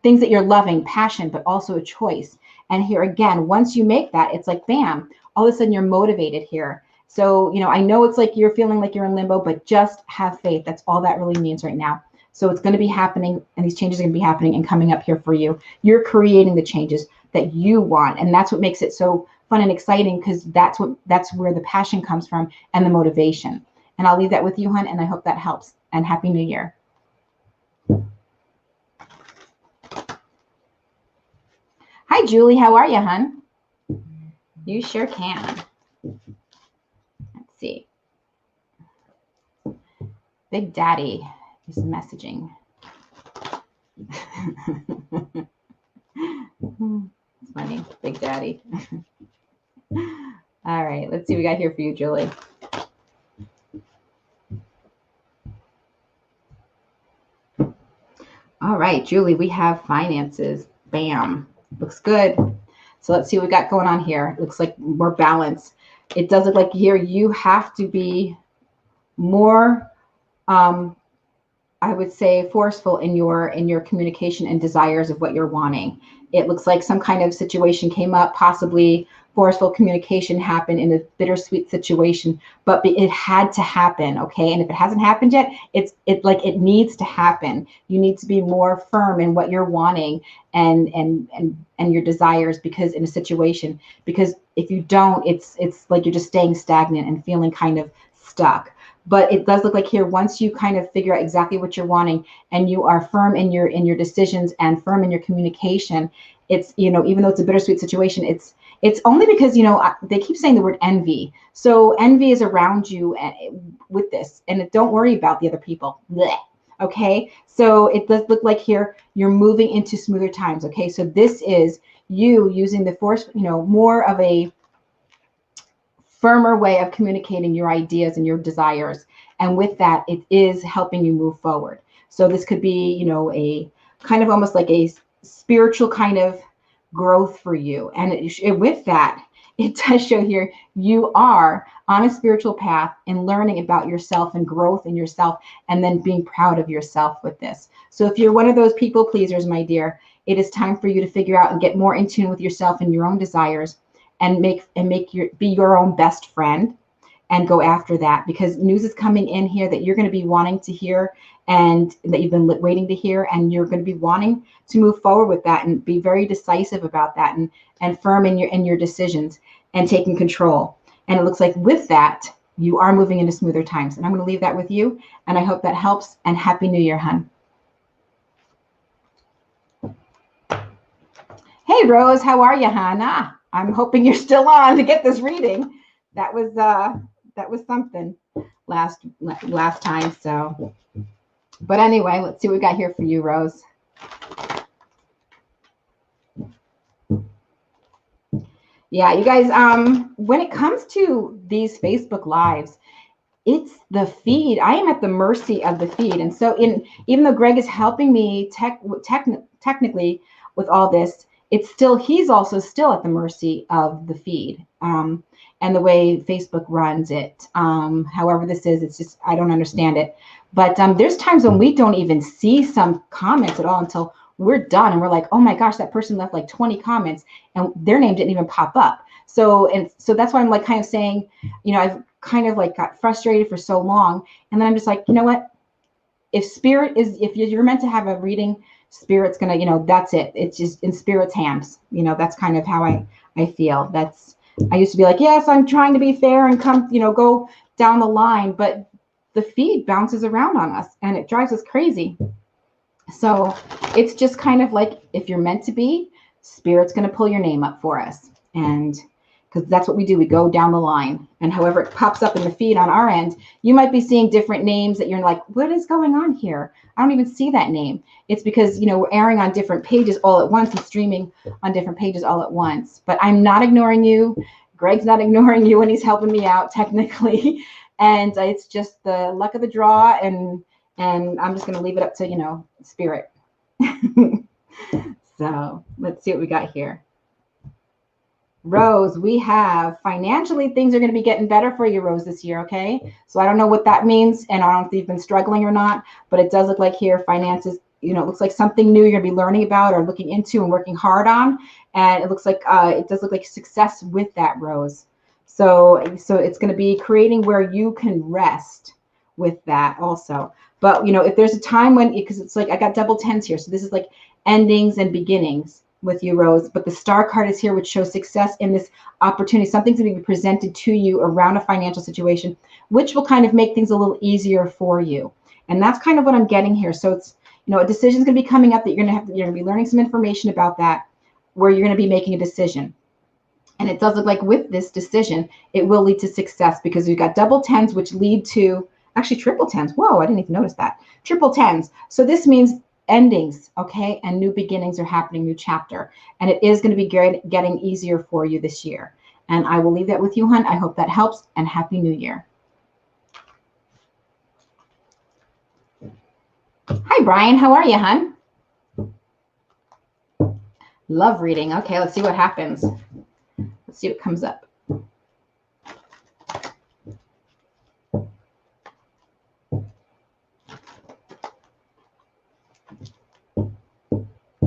things that you're loving, passion, but also a choice. And here again, once you make that, it's like, bam, all of a sudden you're motivated here. So, I know it's like you're feeling like you're in limbo, but just have faith. That's all that really means right now. So it's going to be happening, and these changes are going to be happening and coming up here for you. You're creating the changes that you want. And that's what makes it so fun and exciting, because that's where the passion comes from and the motivation. And I'll leave that with you, hon, and I hope that helps. And Happy New Year. Hi, Julie. How are you, hon? You sure can. Let's see. Big Daddy is messaging. It's funny, Big Daddy. All right, let's see what we got here for you, Julie. All right, Julie, we have finances. Bam. Looks good. So let's see what we got going on here. It looks like more balance. It does look like here you have to be more, I would say, forceful in your communication and desires of what you're wanting. It looks like some kind of situation came up, possibly forceful communication happened in a bittersweet situation, but it had to happen, okay? And if it hasn't happened yet, it needs to happen. You need to be more firm in what you're wanting and your desires, because in a situation, because if you don't, it's like you're just staying stagnant and feeling kind of stuck. But it does look like here, once you kind of figure out exactly what you're wanting, and you are firm in your decisions and firm in your communication, it's, even though it's a bittersweet situation, it's only because, they keep saying the word envy. So envy is around you with this, and don't worry about the other people. Blech. Okay. So it does look like here, you're moving into smoother times. Okay. So this is you using the force, more of a firmer way of communicating your ideas and your desires. And with that, it is helping you move forward. So this could be, a kind of almost like a spiritual kind of growth for you. And with that, it does show here you are on a spiritual path and learning about yourself and growth in yourself, and then being proud of yourself with this. So if you're one of those people pleasers, my dear, it is time for you to figure out and get more in tune with yourself and your own desires, and be your own best friend, and go after that, because news is coming in here that you're going to be wanting to hear, and that you've been waiting to hear, and you're going to be wanting to move forward with that and be very decisive about that, and firm in your decisions and taking control. And it looks like with that, you are moving into smoother times. And I'm going to leave that with you, and I hope that helps, and Happy New Year, hun. Hey, Rose, how are you, Hannah? I'm hoping you're still on to get this reading. That was something last time. So, but anyway, let's see what we got here for you, Rose. Yeah, you guys, when it comes to these Facebook Lives, it's the feed. I am at the mercy of the feed. And so even though Greg is helping me technically with all this, he's also still at the mercy of the feed, and the way Facebook runs it. However this is, it's just, I don't understand it. But there's times when we don't even see some comments at all until we're done, and we're like, oh my gosh, that person left like 20 comments and their name didn't even pop up. So that's why I'm like kind of saying, I've kind of like got frustrated for so long, and then I'm just like, you know what? If you're meant to have a reading, Spirit's gonna, that's it. It's just in Spirit's hands. That's kind of how I feel. I used to be like, yes, I'm trying to be fair and come, go down the line, but the feed bounces around on us and it drives us crazy. So it's just kind of like, if you're meant to be, Spirit's going to pull your name up for us. And because that's what we do. We go down the line, and however it pops up in the feed on our end, you might be seeing different names that you're like, what is going on here? I don't even see that name. It's because, we're airing on different pages all at once and streaming on different pages all at once. But I'm not ignoring you. Greg's not ignoring you when he's helping me out technically. And it's just the luck of the draw, and I'm just going to leave it up to, Spirit. So let's see what we got here. Rose, we have financially, things are going to be getting better for you, Rose, this year, okay? So I don't know what that means, and I don't know if you've been struggling or not, but it does look like here finances, it looks like something new you're going to be learning about or looking into and working hard on, and it looks like it does look like success with that, Rose. So it's going to be creating where you can rest with that also. But, if there's a time when, because it's like I got double tens here, so this is like endings and beginnings with you, Rose, but the star card is here, which shows success in this opportunity. Something's going to be presented to you around a financial situation, which will kind of make things a little easier for you. And that's kind of what I'm getting here. So it's, a decision's going to be coming up that you're going to be learning some information about that, where you're going to be making a decision. And it does look like with this decision, it will lead to success, because you've got double tens, which lead to actually triple tens. Whoa, I didn't even notice that. Triple tens. So this means endings, okay, and new beginnings are happening, new chapter, and it is going to be getting easier for you this year. And I will leave that with you, hun. I hope that helps, and Happy New Year. Hi, Brian. How are you, hun? Love reading. Okay, let's see what happens. Let's see what comes up.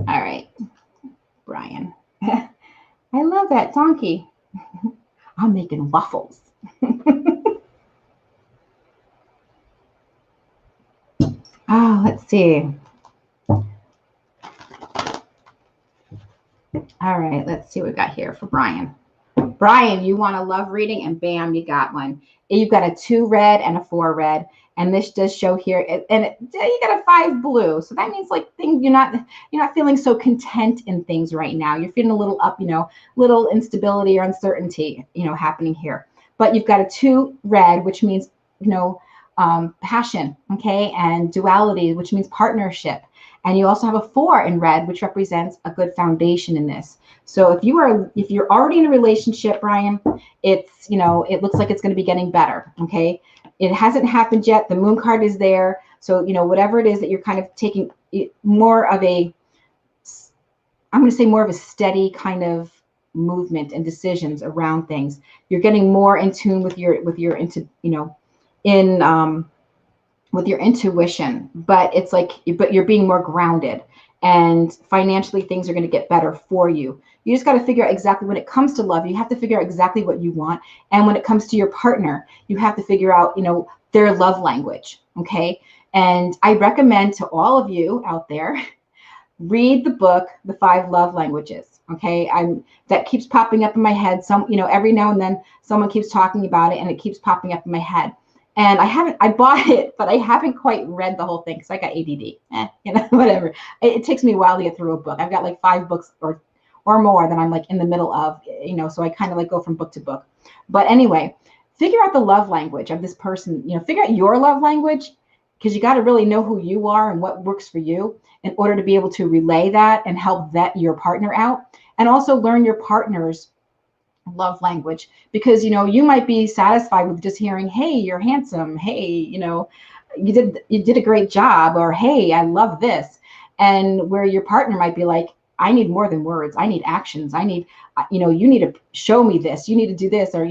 All right, Brian. I love that donkey. I'm making waffles. Oh, let's see. All right, let's see what we got here for Brian. Brian, you want a love reading, and bam, you got one. You've got a 2 red and a 4 red, and this does show here, and you got a 5 blue. So that means like you're not feeling so content in things right now. You're feeling a little up, little instability or uncertainty, happening here. But you've got a 2 red, which means passion, okay, and duality, which means partnership. And you also have a 4 in red, which represents a good foundation in this. So if you're already in a relationship, Brian, it's, it looks like it's going to be getting better. Okay. It hasn't happened yet. The moon card is there. So, whatever it is that you're kind of taking more of a, I'm going to say more of a steady kind of movement and decisions around things. You're getting more in tune with your into, in with your intuition, but it's like, but you're being more grounded, and financially things are going to get better for you. You just got to figure out exactly, when it comes to love, you have to figure out exactly what you want. And when it comes to your partner, you have to figure out, their love language. Okay. And I recommend to all of you out there, read the book, The 5 Love Languages. Okay. That keeps popping up in my head. Every now and then someone keeps talking about it and it keeps popping up in my head. And I bought it, but I haven't quite read the whole thing because I got ADD, whatever. It takes me a while to get through a book. I've got like 5 books or more that I'm like in the middle of, so I kind of like go from book to book. But anyway, figure out the love language of this person, figure out your love language, because you got to really know who you are and what works for you in order to be able to relay that and help vet your partner out, and also learn your partner's love language, because you might be satisfied with just hearing, hey, you're handsome, hey, you did a great job, or hey, I love this. And where your partner might be like, I need more than words, I need actions, I need, you need to show me this, you need to do this, or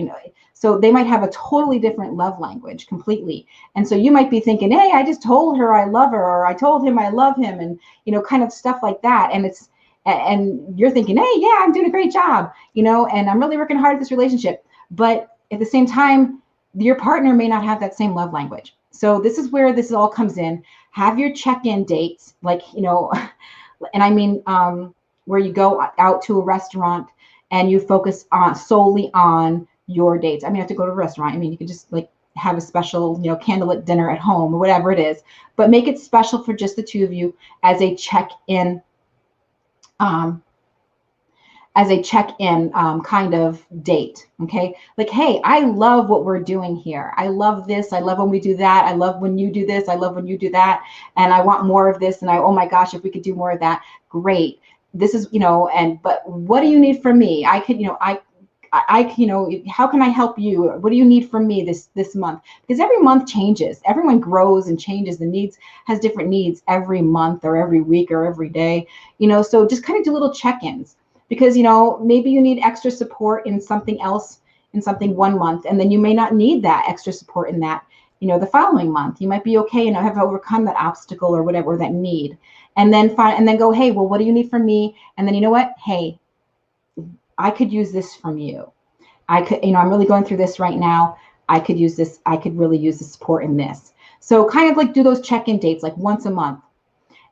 so they might have a totally different love language completely. And so you might be thinking, hey, I just told her I love her, or I told him I love him, and kind of stuff like that. And you're thinking, hey, yeah, I'm doing a great job, and I'm really working hard at this relationship. But at the same time, your partner may not have that same love language. So this is where this all comes in. Have your check-in dates, like, and I mean, where you go out to a restaurant and you focus solely on your dates. I mean, you have to go to a restaurant. I mean, you could just like have a special, candlelit dinner at home or whatever it is, but make it special for just the two of you as a check-in kind of date. Okay. Like, hey, I love what we're doing here. I love this. I love when we do that. I love when you do this. I love when you do that. And I want more of this. And oh my gosh, if we could do more of that, great. This is, but what do you need from me? I could, how can I help you? What do you need from me this month? Because every month changes. Everyone grows and changes. The needs has different needs every month or every week or every day, so just kind of do little check-ins, because, maybe you need extra support in something else, in something one month, and then you may not need that extra support in that, the following month. You might be okay and have overcome that obstacle or whatever, that need. And then go, hey, well, what do you need from me? And then, hey, I could use this from you. I could, I'm really going through this right now. I could use this. I could really use the support in this. So kind of like do those check-in dates like once a month,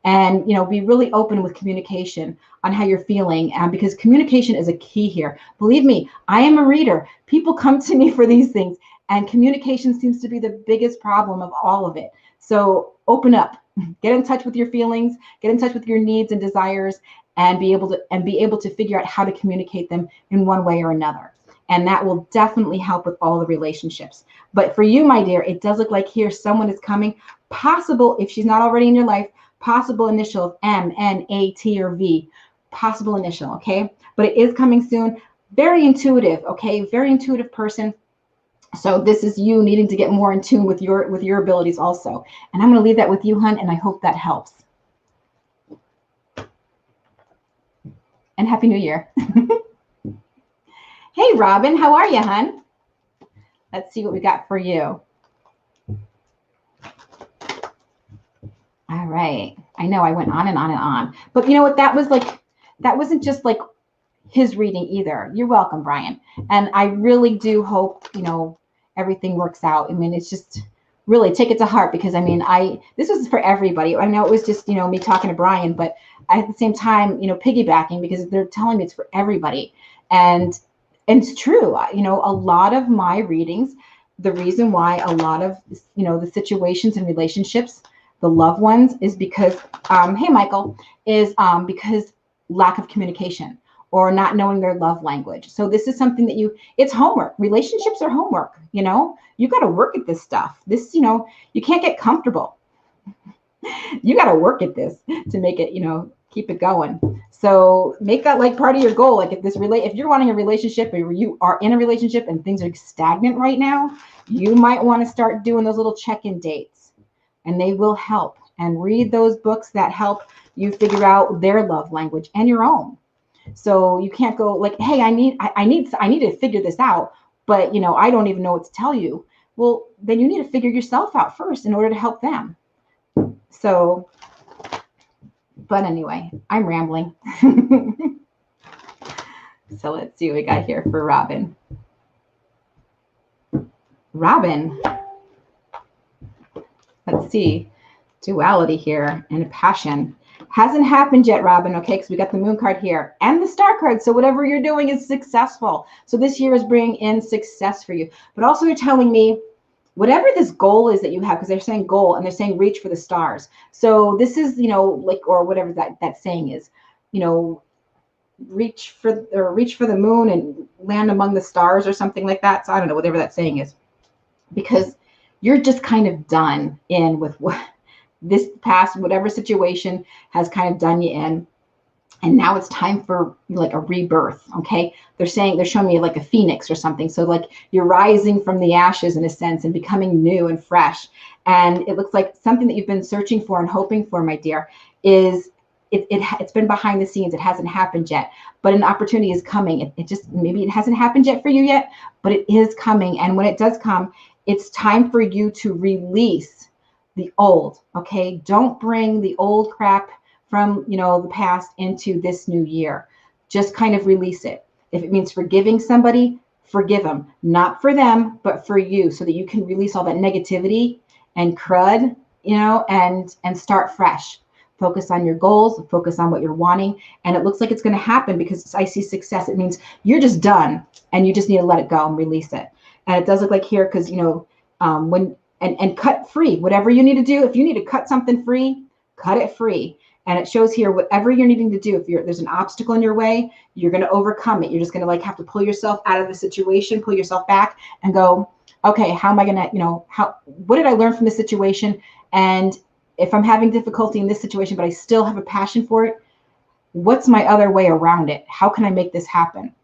and, be really open with communication on how you're feeling. Because communication is a key here. Believe me, I am a reader. People come to me for these things, and communication seems to be the biggest problem of all of it. So open up, get in touch with your feelings, get in touch with your needs and desires, and be able to figure out how to communicate them in one way or another. And that will definitely help with all the relationships. But for you, my dear, it does look like here someone is coming, possible, if she's not already in your life, possible initial of M, N, A, T, or V, possible initial, okay? But it is coming soon. Very intuitive, okay? Very intuitive person. So this is you needing to get more in tune with your abilities also. And I'm going to leave that with you, hun, and I hope that helps. And Happy New Year. Hey, Robin, how are you, hun? Let's see what we got for you. All right. I know I went on and on and on. But you know what? That wasn't just like his reading either. You're welcome, Brian. And I really do hope, everything works out. I mean, it's just really take it to heart, because I mean, this was for everybody. I know it was just, me talking to Brian, but at the same time, piggybacking, because they're telling me it's for everybody. And it's true. A lot of my readings, the reason why a lot of, the situations and relationships, the loved ones, is because, hey, Michael, is because lack of communication or not knowing their love language. So this is something that it's homework. Relationships are homework. You got to work at this stuff. This, you can't get comfortable. You got to work at this to make it, keep it going. So make that like part of your goal. Like if you're wanting a relationship, or you are in a relationship and things are stagnant right now, you might want to start doing those little check-in dates, and they will help. And read those books that help you figure out their love language and your own. So you can't go like, hey, I need to figure this out, but I don't even know what to tell you. Well, then you need to figure yourself out first in order to help them. So, but anyway, I'm rambling. So let's see what we got here for Robin. Robin. Let's see. Duality here and a passion. Hasn't happened yet, Robin, okay? Because we got the moon card here and the star card. So whatever you're doing is successful. So this year is bringing in success for you. But also you're telling me whatever this goal is that you have, because they're saying goal and they're saying reach for the stars. So this is, like, or whatever that saying is, reach for the moon and land among the stars or something like that. So I don't know, whatever that saying is, because you're just kind of done in with what this past, whatever situation has kind of done you in. And now it's time for like a rebirth. Okay. They're showing me like a phoenix or something. So like you're rising from the ashes in a sense and becoming new and fresh. And it looks like something that you've been searching for and hoping for, my dear, is it's been behind the scenes. It hasn't happened yet, but an opportunity is coming. It just, maybe it hasn't happened yet for you yet, but it is coming. And when it does come, it's time for you to release the old. Okay. Don't bring the old crap from, the past into this new year. Just kind of release it. If it means forgiving somebody, forgive them, not for them, but for you, so that you can release all that negativity and crud, and start fresh. Focus on your goals, focus on what you're wanting. And it looks like it's going to happen because I see success. It means you're just done and you just need to let it go and release it. And it does look like here, because, and cut free, whatever you need to do. If you need to cut something free, cut it free. And it shows here, whatever you're needing to do, if there's an obstacle in your way, you're going to overcome it. You're just going to like have to pull yourself out of the situation, pull yourself back and go, okay, how am I going to, what did I learn from this situation? And if I'm having difficulty in this situation, but I still have a passion for it, what's my other way around it? How can I make this happen?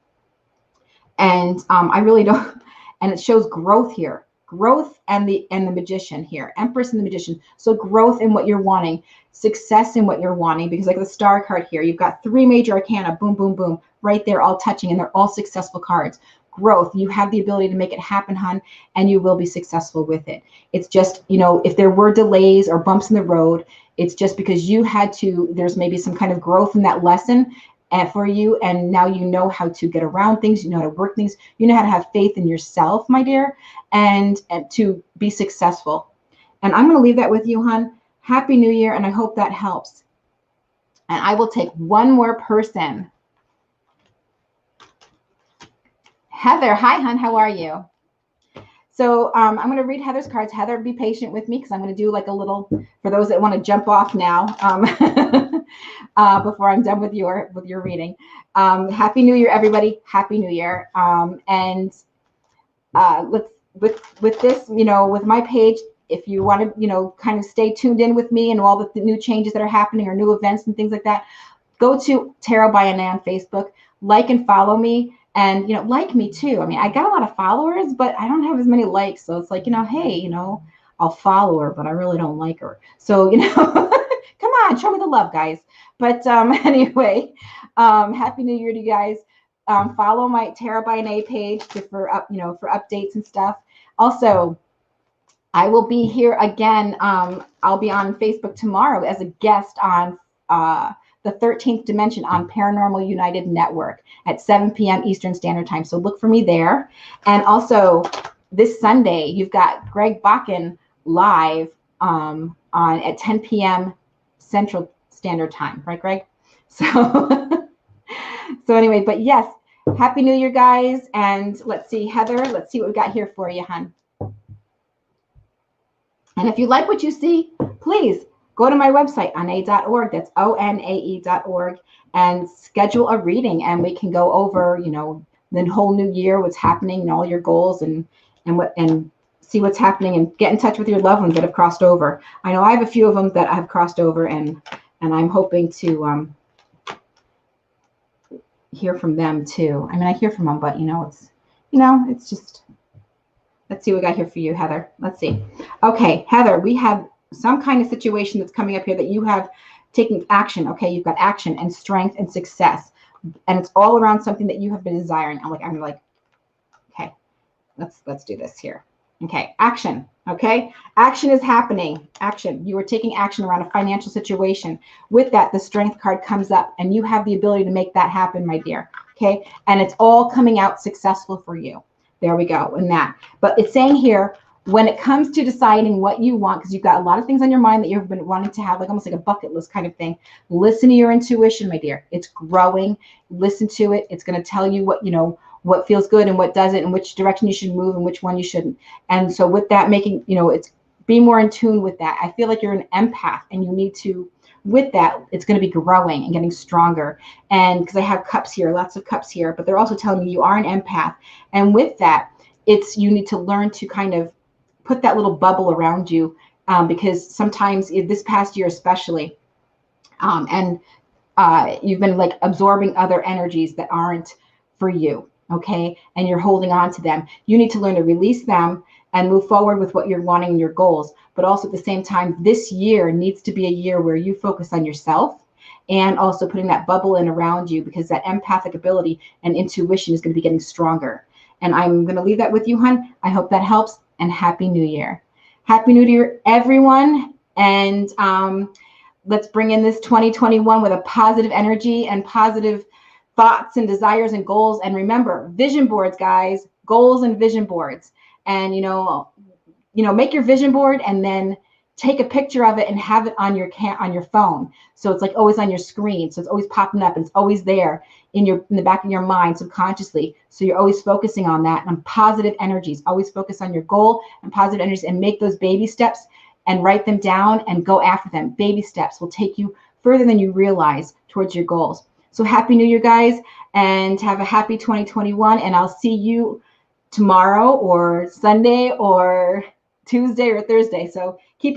And I really don't, and it shows growth here. Growth and the magician here, Empress and the magician. So growth in what you're wanting, success in what you're wanting, because like the star card here, you've got 3 major arcana, boom, boom, boom, right there, all touching, and they're all successful cards. Growth, you have the ability to make it happen, hon, and you will be successful with it. It's just, if there were delays or bumps in the road, it's just because you had to, there's maybe some kind of growth in that lesson for you, and now you know how to get around things, you know how to work things, you know how to have faith in yourself, my dear, and to be successful. And I'm going to leave that with you, hon. Happy New Year, and I hope that helps. And I will take one more person. Heather, hi, hon. How are you? So I'm going to read Heather's cards. Heather, be patient with me because I'm going to do like a little, for those that want to jump off now, before I'm done with your reading. Happy New Year, everybody. Happy New Year. And with this, with my page, if you want to, kind of stay tuned in with me and all the new changes that are happening or new events and things like that, go to Tarot by Onae on Facebook, like and follow me. And, like me too. I mean, I got a lot of followers, but I don't have as many likes. So it's like, hey, I'll follow her, but I really don't like her. So, come on, show me the love, guys. But anyway, Happy New Year to you guys. Follow my Tarot by Onae page for updates and stuff. Also, I will be here again. I'll be on Facebook tomorrow as a guest on the 13th Dimension on Paranormal United Network at 7 p.m. Eastern Standard Time. So look for me there. And also this Sunday, you've got Greg Bakken live at 10 p.m. Central Standard Time. Right, Greg? So, so anyway, but yes, Happy New Year, guys. And let's see, Heather, let's see what we got here for you, hon. And if you like what you see, please go to my website, onae.org. That's ONAE.org, and schedule a reading, and we can go over, the whole new year, what's happening, and all your goals, and see what's happening, and get in touch with your loved ones that have crossed over. I know I have a few of them that have crossed over, and I'm hoping to hear from them too. I mean, I hear from them, but it's just. Let's see what we got here for you, Heather. Let's see. Okay, Heather, we have some kind of situation that's coming up here that you have taken action. Okay, you've got action and strength and success. and it's all around something that you have been desiring. I'm like, okay, let's do this here. Okay, action. Okay, action is happening. Action. You are taking action around a financial situation. With that, the strength card comes up, and you have the ability to make that happen, my dear. Okay, and it's all coming out successful for you. There we go, in that. But it's saying here, when it comes to deciding what you want, because you've got a lot of things on your mind that you've been wanting to have, like almost like a bucket list kind of thing. Listen to your intuition, my dear. It's growing. Listen to it. It's going to tell you what, what feels good and what doesn't, and which direction you should move and which one you shouldn't. And so with that, making, it's be more in tune with that. I feel like you're an empath, and you need to, with that, it's going to be growing and getting stronger. And because I have cups here, lots of cups here, but they're also telling me you are an empath. And with that, you need to learn to kind of put that little bubble around you, because sometimes this past year especially, you've been like absorbing other energies that aren't for you. Okay, and you're holding on to them. You need to learn to release them and move forward with what you're wanting and your goals. But also at the same time, this year needs to be a year where you focus on yourself, and also putting that bubble in around you, because that empathic ability and intuition is going to be getting stronger. And I'm going to leave that with you, hon. I hope that helps, and Happy New Year. Happy New Year, everyone. And let's bring in this 2021 with a positive energy and positive thoughts and desires and goals. And remember, vision boards, guys, goals and vision boards. And, make your vision board, and then take a picture of it and have it on your phone. So it's like always on your screen. So it's always popping up, and it's always there in the back of your mind subconsciously. So you're always focusing on that, and positive energies. Always focus on your goal and positive energies, and make those baby steps and write them down and go after them. Baby steps will take you further than you realize towards your goals. So Happy New Year, guys, and have a happy 2021. And I'll see you tomorrow or Sunday or Tuesday or Thursday. So